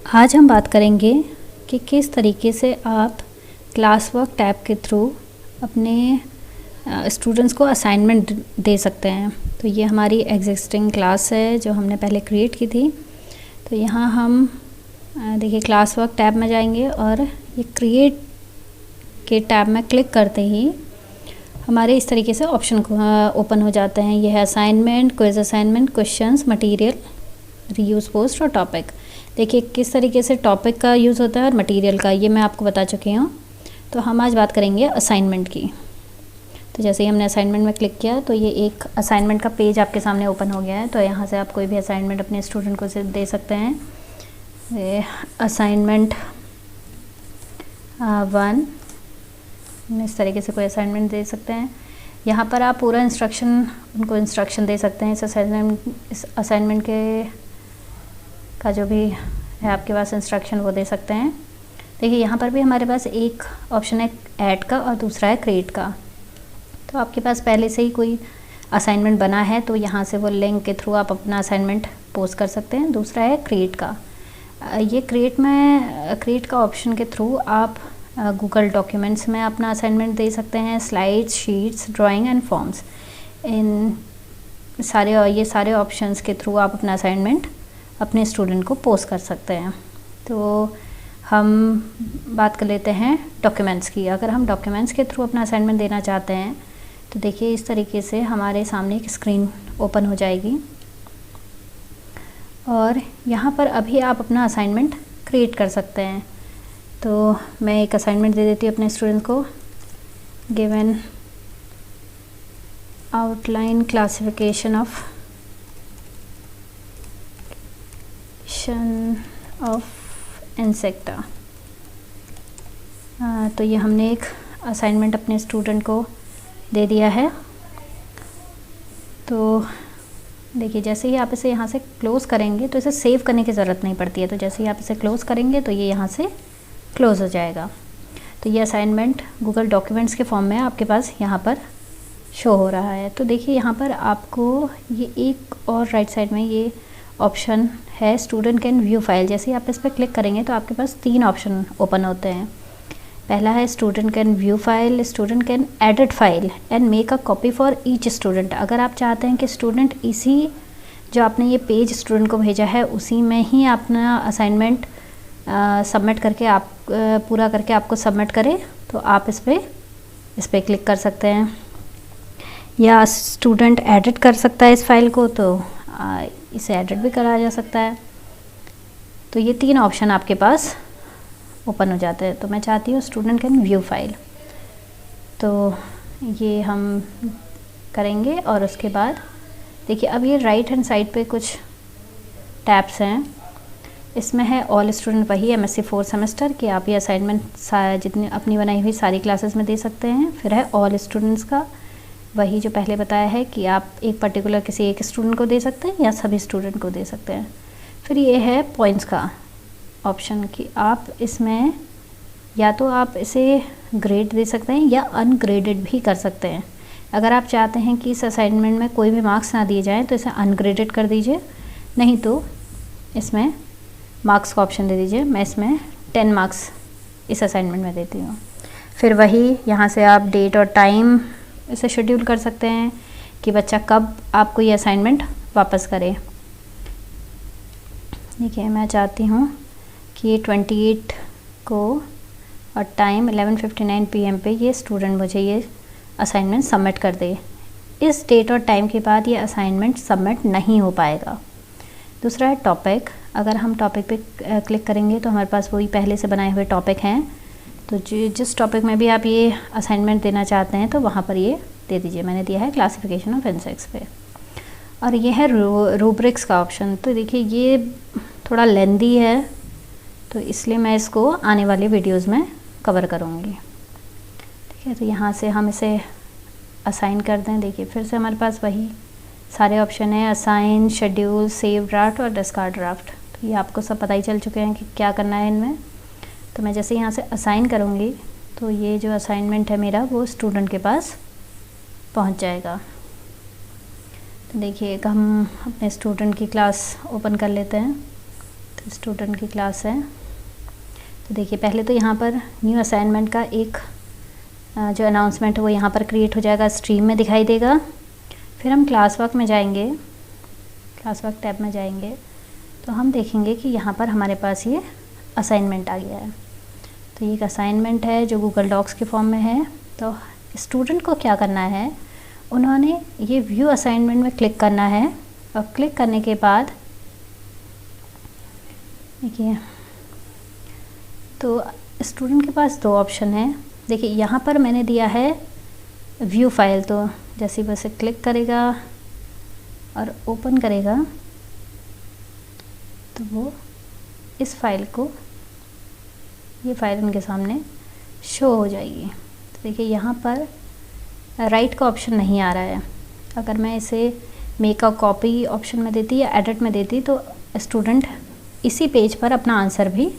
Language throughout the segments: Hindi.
आज हम बात करेंगे कि किस तरीके से आप क्लास वर्क टैब के थ्रू अपने स्टूडेंट्स को असाइनमेंट दे सकते हैं। तो ये हमारी एग्जिस्टिंग क्लास है जो हमने पहले क्रिएट की थी। तो यहाँ हम देखिए क्लास वर्क टैब में जाएंगे और ये क्रिएट के टैब में क्लिक करते ही हमारे इस तरीके से ऑप्शन ओपन हो जाते हैं। यह है assignment, quiz assignment, questions, material, reuse post और टॉपिक। देखिए किस तरीके से टॉपिक का यूज़ होता है और मटेरियल का, ये मैं आपको बता चुकी हूँ। तो हम आज बात करेंगे असाइनमेंट की। तो जैसे ही हमने असाइनमेंट में क्लिक किया तो ये एक असाइनमेंट का पेज आपके सामने ओपन हो गया है। तो यहाँ से आप कोई भी असाइनमेंट अपने स्टूडेंट को दे सकते हैं। असाइनमेंट 1 इस तरीके से कोई असाइनमेंट दे सकते हैं। यहाँ पर आप पूरा उनको इंस्ट्रक्शन दे सकते हैं। इस असाइनमेंट के का जो भी है आपके पास इंस्ट्रक्शन वो दे सकते हैं। देखिए यहाँ पर भी हमारे पास एक ऑप्शन है ऐड का और दूसरा है क्रिएट का। तो आपके पास पहले से ही कोई असाइनमेंट बना है तो यहाँ से वो लिंक के थ्रू आप अपना असाइनमेंट पोस्ट कर सकते हैं। दूसरा है क्रिएट का। ये क्रिएट का ऑप्शन के थ्रू आप गूगल डॉक्यूमेंट्स में अपना असाइनमेंट दे सकते हैं। Slides, sheets, drawing and forms, ये सारे ऑप्शंस के थ्रू आप अपना असाइनमेंट अपने स्टूडेंट को पोस्ट कर सकते हैं। तो हम बात कर लेते हैं डॉक्यूमेंट्स की। अगर हम डॉक्यूमेंट्स के थ्रू अपना असाइनमेंट देना चाहते हैं तो देखिए इस तरीके से हमारे सामने एक स्क्रीन ओपन हो जाएगी और यहाँ पर अभी आप अपना असाइनमेंट क्रिएट कर सकते हैं। तो मैं एक असाइनमेंट दे देती हूँ अपने स्टूडेंट को। Given outline classification of insecta. तो ये हमने एक असाइनमेंट अपने स्टूडेंट को दे दिया है। तो देखिए जैसे ही आप इसे यहाँ से क्लोज़ करेंगे तो इसे सेव करने की ज़रूरत नहीं पड़ती है। तो जैसे ही आप इसे क्लोज़ करेंगे तो ये यहाँ से क्लोज़ हो जाएगा। तो ये असाइनमेंट गूगल डॉक्यूमेंट्स के फॉर्म में आपके पास यहाँ पर शो हो रहा है। तो देखिए यहाँ पर आपको ये एक और राइट साइड में ये ऑप्शन है स्टूडेंट कैन व्यू फाइल। जैसे ही आप इस पर क्लिक करेंगे तो आपके पास 3 ऑप्शन ओपन होते हैं। पहला है student can view file, student can edit file and make a copy for each student. अगर आप चाहते हैं कि स्टूडेंट इसी जो आपने ये पेज स्टूडेंट को भेजा है उसी में ही अपना असाइनमेंट सबमिट करके आप पूरा करके आपको सबमिट करें तो आप इस पर क्लिक कर सकते हैं। या स्टूडेंट एडिट कर सकता है इस फाइल को तो इसे एडिट भी करा जा सकता है। तो ये 3 ऑप्शन आपके पास ओपन हो जाते हैं। तो मैं चाहती हूँ स्टूडेंट कैन व्यू फाइल, तो ये हम करेंगे। और उसके बाद देखिए अब ये राइट हैंड साइड पे कुछ टैब्स हैं। इसमें है ऑल स्टूडेंट, वही MSc 4th सेमेस्टर कि आप ये असाइनमेंट जितनी अपनी बनाई हुई सारी क्लासेस में दे सकते हैं। फिर है ऑल स्टूडेंट्स का, वही जो पहले बताया है कि आप एक पर्टिकुलर किसी एक स्टूडेंट को दे सकते हैं या सभी स्टूडेंट को दे सकते हैं। फिर ये है पॉइंट्स का ऑप्शन कि आप इसमें या तो आप इसे ग्रेड दे सकते हैं या अनग्रेडेड भी कर सकते हैं। अगर आप चाहते हैं कि इस असाइनमेंट में कोई भी मार्क्स ना दिए जाएं तो इसे अनग्रेडेड कर दीजिए, नहीं तो इसमें मार्क्स का ऑप्शन दे दीजिए। मैं इसमें 10 मार्क्स इस असाइनमेंट में देती हूँ। फिर वही यहाँ से आप डेट और टाइम इसे शेड्यूल कर सकते हैं कि बच्चा कब आपको ये असाइनमेंट वापस करे। देखिए मैं चाहती हूँ कि ये 28 को और टाइम 11:59 PM पे ये स्टूडेंट मुझे ये असाइनमेंट सबमिट कर दे। इस डेट और टाइम के बाद ये असाइनमेंट सबमिट नहीं हो पाएगा। दूसरा है टॉपिक। अगर हम टॉपिक पे क्लिक करेंगे तो हमारे पास वही पहले से बनाए हुए टॉपिक हैं। तो जिस टॉपिक में भी आप ये असाइनमेंट देना चाहते हैं तो वहाँ पर ये दे दीजिए। मैंने दिया है क्लासिफिकेशन ऑफ इंसेक्ट्स पे। और ये है रूब्रिक्स का ऑप्शन। तो देखिए ये थोड़ा लेंदी है तो इसलिए मैं इसको आने वाले वीडियोज़ में कवर करूँगी। ठीक है, तो यहाँ से हम इसे असाइन कर दें। देखिए फिर से हमारे पास वही सारे ऑप्शन है, असाइन, शेड्यूल, सेव ड्राफ्ट और डिस्कार्ड ड्राफ्ट। तो ये आपको सब पता ही चल चुके हैं कि क्या करना है इनमें। तो मैं जैसे यहाँ से असाइन करूँगी तो ये जो असाइनमेंट है मेरा वो स्टूडेंट के पास पहुँच जाएगा। तो देखिए हम अपने स्टूडेंट की क्लास ओपन कर लेते हैं। स्टूडेंट की क्लास है। तो देखिए पहले तो यहाँ पर न्यू असाइनमेंट का एक जो अनाउंसमेंट है वो यहाँ पर क्रिएट हो जाएगा, स्ट्रीम में दिखाई देगा। फिर हम क्लास वर्क में जाएंगे, क्लास वर्क टैब में जाएंगे तो हम देखेंगे कि यहाँ पर हमारे पास ये असाइनमेंट आ गया है। तो ये एक असाइनमेंट है जो गूगल डॉक्स के फॉर्म में है। तो स्टूडेंट को क्या करना है, उन्होंने ये व्यू असाइनमेंट में क्लिक करना है और क्लिक करने के बाद देखिए तो स्टूडेंट के पास दो ऑप्शन है। देखिए यहाँ पर मैंने दिया है व्यू फाइल, तो जैसे ही बस क्लिक करेगा और ओपन करेगा तो वो इस फाइल को, ये फाइल उनके सामने शो हो जाएगी। तो देखिए यहाँ पर राइट का ऑप्शन नहीं आ रहा है। अगर मैं इसे मेक अ कॉपी ऑप्शन में देती या एडिट में देती तो स्टूडेंट इसी पेज पर अपना आंसर भी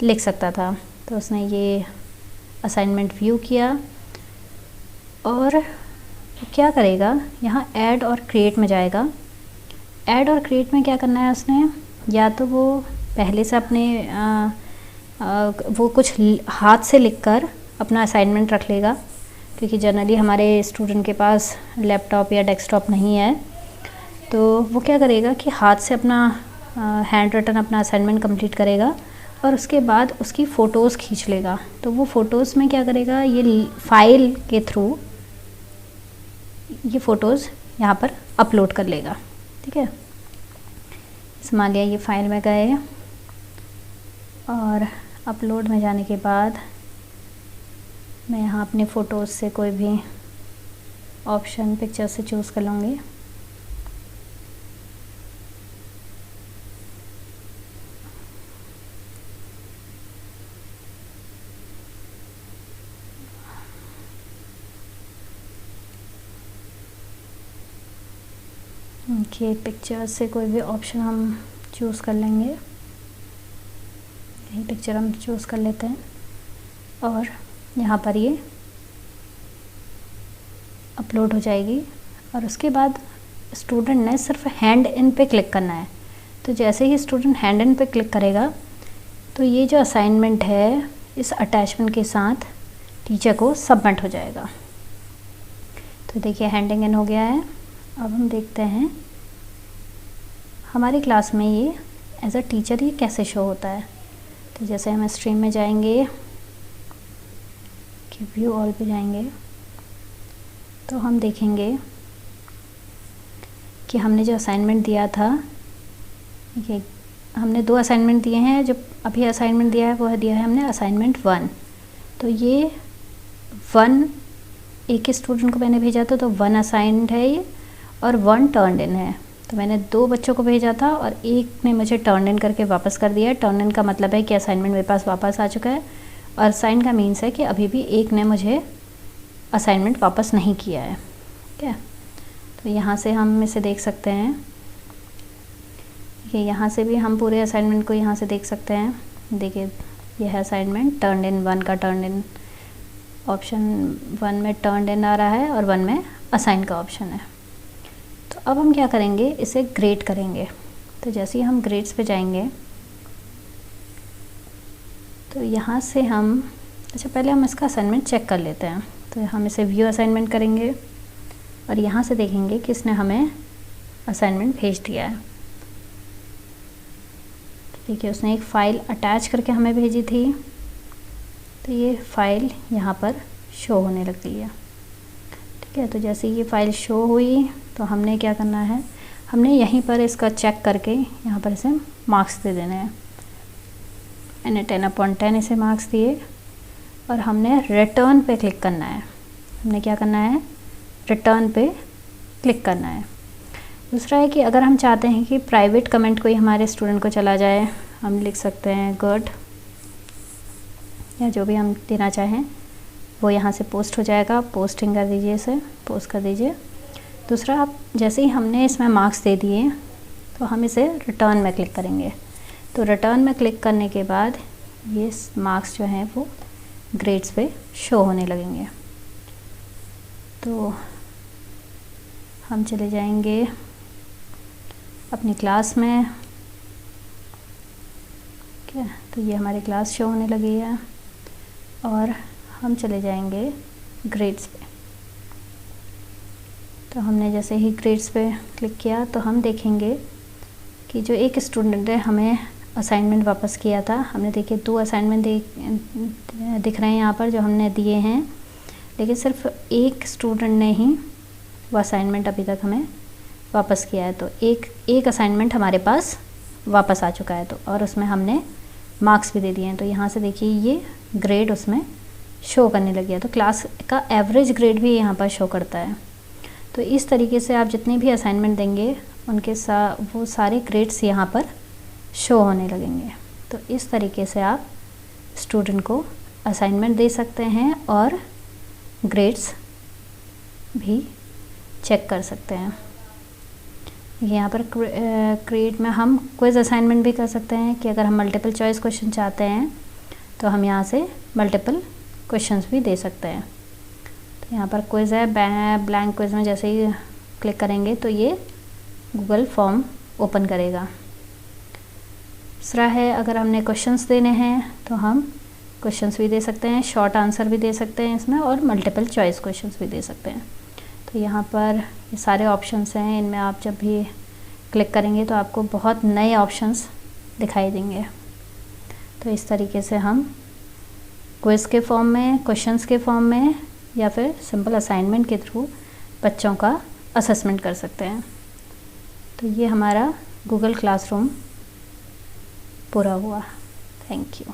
लिख सकता था। तो उसने ये असाइनमेंट व्यू किया और क्या करेगा, यहाँ ऐड और क्रिएट में जाएगा। ऐड और क्रिएट में क्या करना है उसने, या तो वो पहले से अपने वो कुछ हाथ से लिखकर अपना असाइनमेंट रख लेगा, क्योंकि जनरली हमारे स्टूडेंट के पास लैपटॉप या डेस्कटॉप नहीं है। तो वो क्या करेगा कि हाथ से अपना हैंड रिटन अपना असाइनमेंट कंप्लीट करेगा और उसके बाद उसकी फ़ोटोज़ खींच लेगा। तो वो फ़ोटोज़ में क्या करेगा, ये फाइल के थ्रू ये फ़ोटोज़ यहाँ पर अपलोड कर लेगा। ठीक है, मान लिया ये फाइल में गए और अपलोड में जाने के बाद मैं यहाँ अपने फ़ोटोज़ से कोई भी ऑप्शन पिक्चर से चूज़ कर लूँगी। ओके, पिक्चर से कोई भी ऑप्शन हम चूज़ कर लेंगे। यही पिक्चर हम चूज़ कर लेते हैं और यहाँ पर ये अपलोड हो जाएगी। और उसके बाद स्टूडेंट ने सिर्फ हैंड इन पे क्लिक करना है। तो जैसे ही स्टूडेंट हैंड इन पे क्लिक करेगा तो ये जो असाइनमेंट है इस अटैचमेंट के साथ टीचर को सबमिट हो जाएगा। तो देखिए हैंडिंग इन हो गया है। अब हम देखते हैं हमारी क्लास में ये एज अ टीचर ये कैसे शो होता है। तो जैसे हम स्ट्रीम में जाएंगे कि व्यू ऑल पे जाएंगे तो हम देखेंगे कि हमने जो असाइनमेंट दिया था, ये हमने दो असाइनमेंट दिए हैं। जो अभी असाइनमेंट दिया है वो दिया है हमने असाइनमेंट 1। तो ये 1 एक स्टूडेंट को मैंने भेजा था, तो 1 असाइंड है ये और 1 टर्न्ड इन है। तो मैंने 2 बच्चों को भेजा था और एक ने मुझे टर्न इन करके वापस कर दिया है। टर्न इन का मतलब है कि असाइनमेंट मेरे पास वापस आ चुका है और साइन का मीन्स है कि अभी भी एक ने मुझे असाइनमेंट वापस नहीं किया है। ठीक है, तो यहाँ से हम इसे देख सकते हैं कि यहाँ से भी हम पूरे असाइनमेंट को यहाँ से देख सकते हैं। देखिए यह है असाइनमेंट टर्न इन 1 का, टर्न इन ऑप्शन 1 में टर्न इन आ रहा है और 1 में असाइन का ऑप्शन है। तो अब हम क्या करेंगे, इसे ग्रेड करेंगे। तो जैसे ही हम ग्रेड्स पे जाएंगे तो यहाँ से हम पहले हम इसका असाइनमेंट चेक कर लेते हैं। तो हम इसे व्यू असाइनमेंट करेंगे और यहाँ से देखेंगे कि इसने हमें असाइनमेंट भेज दिया है। ठीक है, उसने एक फ़ाइल अटैच करके हमें भेजी थी। तो ये फ़ाइल यहाँ पर शो होने लग गई है। ठीक है, तो जैसे ये फ़ाइल शो हुई तो हमने क्या करना है, हमने यहीं पर इसका चेक करके यहाँ पर इसे मार्क्स दे देने हैं। मैंने 10/10 इसे मार्क्स दिए और हमने रिटर्न पे क्लिक करना है। हमने क्या करना है, रिटर्न पे क्लिक करना है। दूसरा है कि अगर हम चाहते हैं कि प्राइवेट कमेंट कोई हमारे स्टूडेंट को चला जाए, हम लिख सकते हैं गुड या जो भी हम देना चाहें वो यहाँ से पोस्ट हो जाएगा। पोस्टिंग कर दीजिए, इसे पोस्ट कर दीजिए। दूसरा, आप जैसे ही हमने इसमें मार्क्स दे दिए तो हम इसे रिटर्न में क्लिक करेंगे। तो रिटर्न में क्लिक करने के बाद ये मार्क्स जो हैं वो ग्रेड्स पे शो होने लगेंगे। तो हम चले जाएंगे अपनी क्लास में ठीक है, तो ये हमारी क्लास शो होने लगी है और हम चले जाएंगे ग्रेड्स पे। तो हमने जैसे ही ग्रेड्स पे क्लिक किया तो हम देखेंगे कि जो एक स्टूडेंट ने हमें असाइनमेंट वापस किया था, हमने देखिए 2 असाइनमेंट दिख रहे हैं यहाँ पर जो हमने दिए हैं, लेकिन सिर्फ एक स्टूडेंट ने ही वो असाइनमेंट अभी तक हमें वापस किया है। तो एक असाइनमेंट हमारे पास वापस आ चुका है, तो और उसमें हमने मार्क्स भी दे दिए हैं। तो यहाँ से देखिए ये ग्रेड उसमें शो करने लग गया, तो क्लास का एवरेज ग्रेड भी यहाँ पर शो करता है। तो इस तरीके से आप जितने भी असाइनमेंट देंगे उनके वो सारे ग्रेड्स यहाँ पर शो होने लगेंगे। तो इस तरीके से आप स्टूडेंट को असाइनमेंट दे सकते हैं और ग्रेड्स भी चेक कर सकते हैं। यहाँ पर क्रिएट में हम क्विज़ असाइनमेंट भी कर सकते हैं कि अगर हम मल्टीपल चॉइस क्वेश्चन चाहते हैं तो हम यहाँ से मल्टीपल क्वेश्चंस भी दे सकते हैं। तो यहाँ पर क्विज़ है, ब्लैंक क्विज़ में जैसे ही क्लिक करेंगे तो ये गूगल फॉर्म ओपन करेगा। दूसरा है अगर हमने क्वेश्चंस देने हैं तो हम क्वेश्चंस भी दे सकते हैं, शॉर्ट आंसर भी दे सकते हैं इसमें, और मल्टीपल चॉइस क्वेश्चंस भी दे सकते हैं। तो यहाँ पर ये सारे ऑप्शंस हैं, इनमें आप जब भी क्लिक करेंगे तो आपको बहुत नए ऑप्शंस दिखाई देंगे। तो इस तरीके से हम क्विज़ के फॉर्म में, क्वेश्चंस के फॉर्म में या फिर सिंपल असाइनमेंट के थ्रू बच्चों का असेसमेंट कर सकते हैं। तो ये हमारा गूगल क्लासरूम पूरा हुआ। Thank you.